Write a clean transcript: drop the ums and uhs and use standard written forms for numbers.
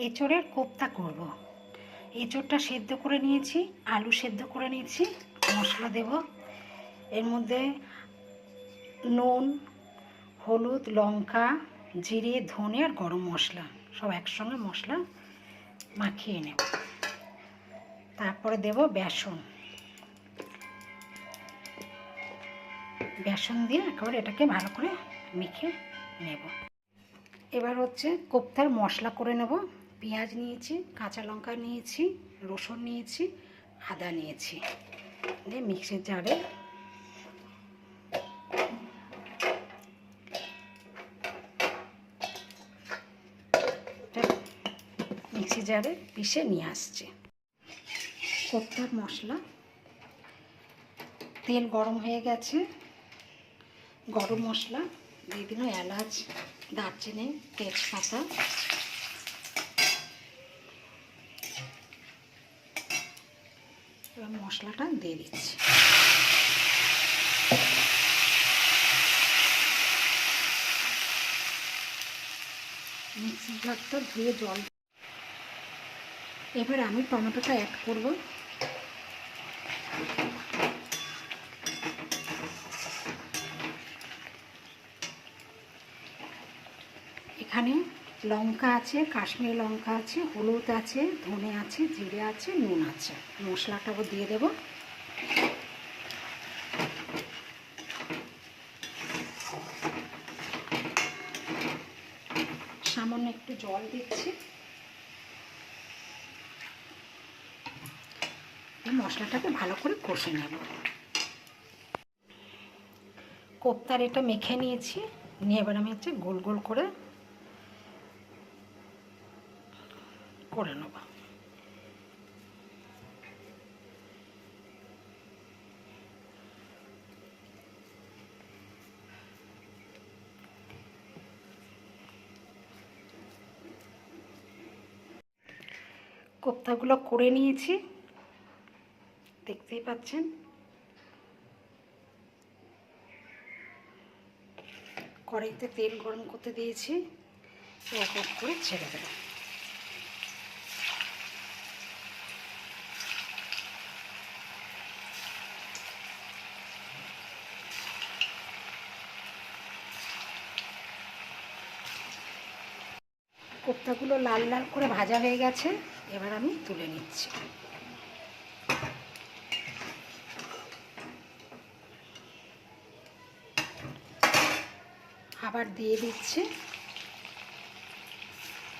এঁচোড়ের কোপ্তা করব। এঁচোড়টা সেদ্ধ করে নিয়েছি, আলু সেদ্ধ করে নিয়েছি, মশলা দেব। এর মধ্যে নুন, হলুদ, লঙ্কা, জিরে, ধনে আর গরম মশলা সব একসঙ্গে মশলা মাখিয়ে নেব। তারপরে দেব বেসন। বেসন দিয়ে একেবারে এটাকে ভালো করে মেখে নেব। এবার হচ্ছে কোপ্তার মশলা করে নেব। পেঁয়াজ নিয়েছি, কাঁচা লঙ্কা নিয়েছি, রসুন নিয়েছি, আদা নিয়েছি, দিয়ে মিক্সির জারে পিষে নিয়ে আসছি। কোপ্তার মশলা, তেল গরম হয়ে গেছে, গরম মশলা দিয়ে দিন, এলাচ, দারচিনি, তেজপাতা, এবার মশলাটা দিয়ে দিচ্ছি। মিক্সির জারটা ধুয়ে জল। এবার আমি টমেটোটা অ্যাড করব। এখানে লঙ্কা আছে, কাশ্মীরি লঙ্কা আছে, হলুদ আছে, ধনে আছে, জিরে আছে, নুন আছে। মশলাটাও দিয়ে দেব। সামান্য একটু জল দিচ্ছি। এই মশলাটাকে ভালো করে কষে নেব। কোপ্তার এটা মেখে নিয়েছি, নিয়ে এবার আমি হচ্ছে গোল গোল করে নেব। কোপ্তাগুলো করে নিয়েছি, দেখতেই পাচ্ছেন। কড়াইতে তেল গরম করতে দিয়েছি, এক এক করে ছেড়ে দেব। কোপ্তাগুলো লাল লাল করে ভাজা হয়ে গেছে, এবার আমি তুলে নিচ্ছি। আবার দিয়ে দিচ্ছি।